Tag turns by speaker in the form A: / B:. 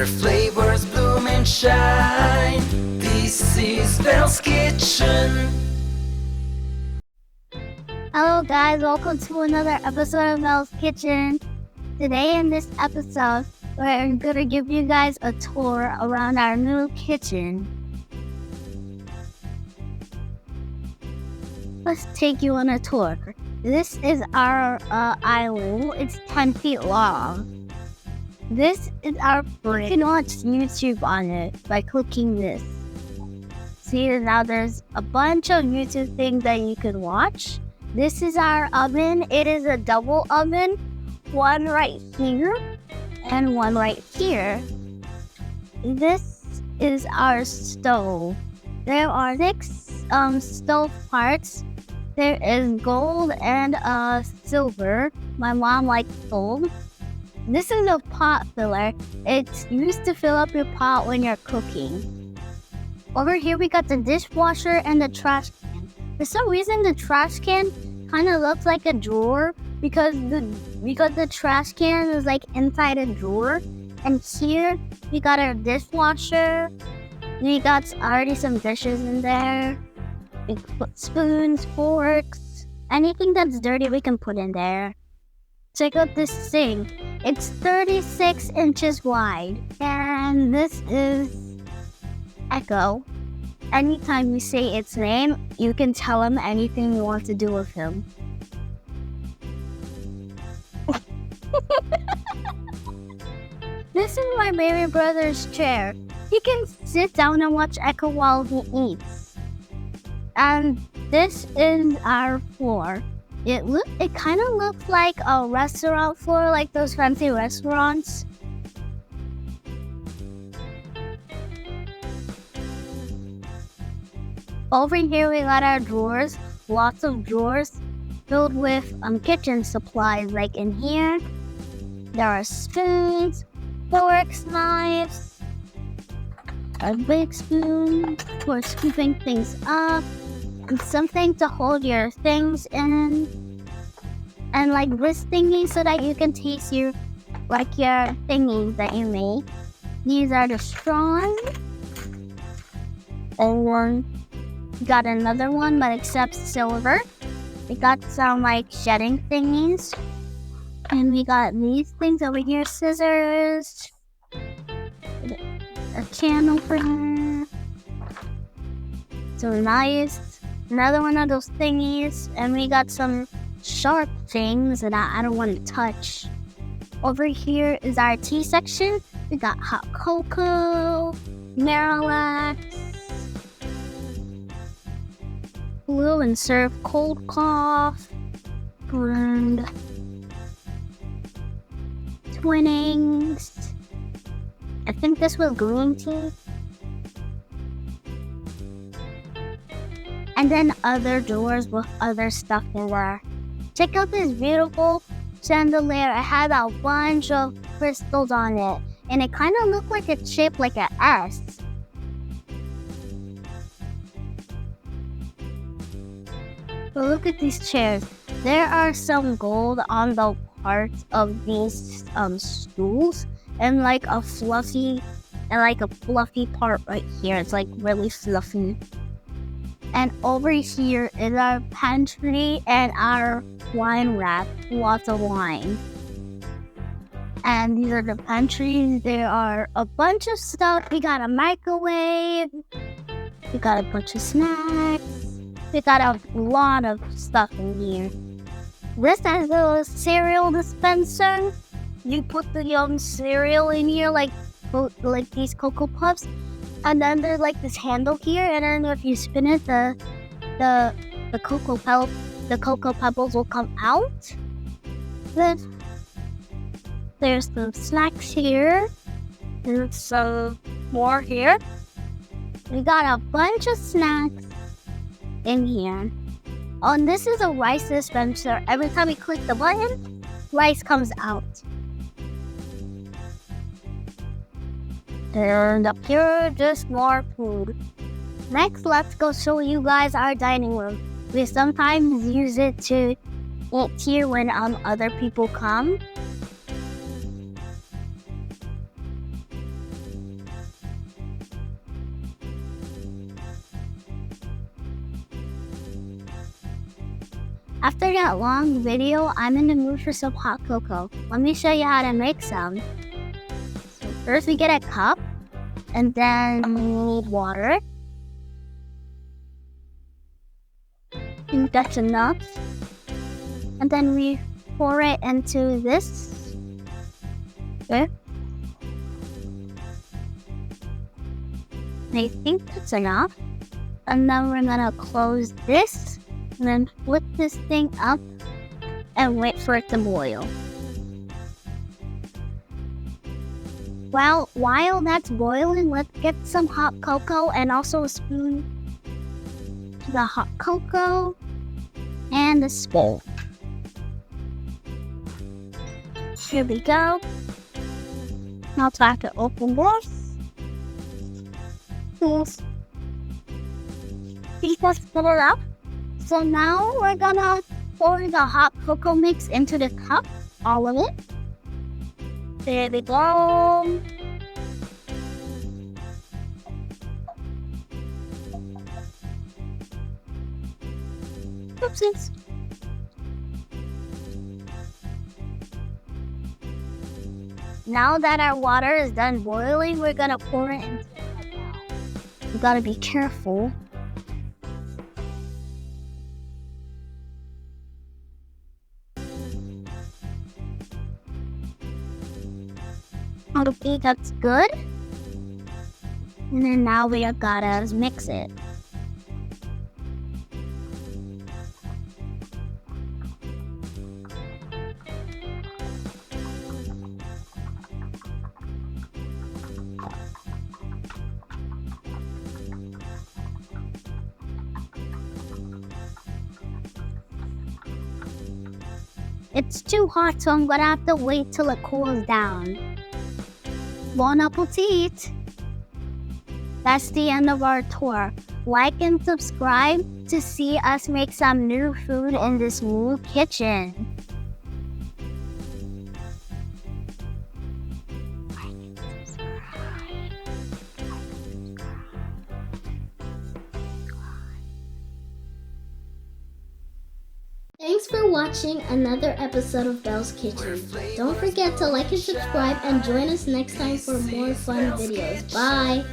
A: where flavors bloom and shine. This is Belle's Kitchen.
B: Hello guys, welcome to another episode of Belle's Kitchen. Today in this episode, we're gonna give you guys a tour around our new kitchen. Let's take you on a tour. This is our island. It's 10 feet long. This is our fridge. You can watch YouTube on it by clicking this. See, now there's a bunch of YouTube things that you can watch. This is our oven. It is a double oven. One right here and one right here. This is our stove. There are 6 stove parts. There is gold and silver. My mom likes gold. This is a pot filler. It's used to fill up your pot when you're cooking. Over here we got the dishwasher and the trash can. For some reason the trash can kind of looks like a drawer because the trash can is like inside a drawer. And here we got our dishwasher. We got already some dishes in there. We put spoons, forks, anything that's dirty we can put in there. Check out this sink. It's 36 inches wide. And this is Echo. Anytime you say its name, you can tell him anything you want to do with him. This is my baby brother's chair. He can sit down and watch Echo while he eats. And this is our floor. It kind of looks like a restaurant floor, like those fancy restaurants. Over here we got our drawers, lots of drawers filled with kitchen supplies. Like in here, there are spoons, forks, knives, a big spoon for scooping things up, and something to hold your things in, and like this thingy so that you can taste your thingies that you made. These are the straws. And we got another one, but except silver. We got some like shedding thingies. And we got these things over here, scissors, a can opener, some knives, another one of those thingies, and we got some sharp things that I don't want to touch. Over here is our tea section. We got hot cocoa, Marilac, blue and serve cold cough, and Twinings. I think this was green tea. And then other drawers with other stuff in there. Check out this beautiful chandelier. It had a bunch of crystals on it. And it kind of looked like it's shaped like an S. But look at these chairs. There are some gold on the parts of these stools. And like a fluffy part right here. It's like really fluffy. And over here is our pantry and our wine rack. Lots of wine. And these are the pantries. There are a bunch of stuff. We got a microwave. We got a bunch of snacks. We got a lot of stuff in here. This has a cereal dispenser. You put the cereal in here like these Cocoa Puffs. And then there's like this handle here, and then if you spin it, the cocoa pebbles will come out. Then there's some snacks here. There's some more here. We got a bunch of snacks in here. Oh, and this is a rice dispenser. Every time you click the button, rice comes out. And up here, just more food. Next, let's go show you guys our dining room. We sometimes use it to eat here when other people come. After that long video, I'm in the mood for some hot cocoa. Let me show you how to make some. So first we get a cup, and then we need water. I think that's enough. And then we pour it into this. Okay. I think that's enough. And then we're gonna close this, and then flip this thing up and wait for it to boil. Well, while that's boiling, let's get some hot cocoa and also a spoon. The hot cocoa and the spoon. Here we go. Now it's time to open this. Let's put it up. So now we're gonna pour the hot cocoa mix into the cup, all of it. There we go. Oopsies. Now that our water is done boiling, we're gonna pour it into the cup now. You gotta be careful. Okay, that's good. And then now we gotta mix it. It's too hot, so I'm gonna have to wait till it cools down. Bon appetit! That's the end of our tour. Like and subscribe to see us make some new food in this new kitchen. Thanks for watching another episode of Belle's Kitchen. Don't forget to like and subscribe and join us next time for more fun videos. Bye!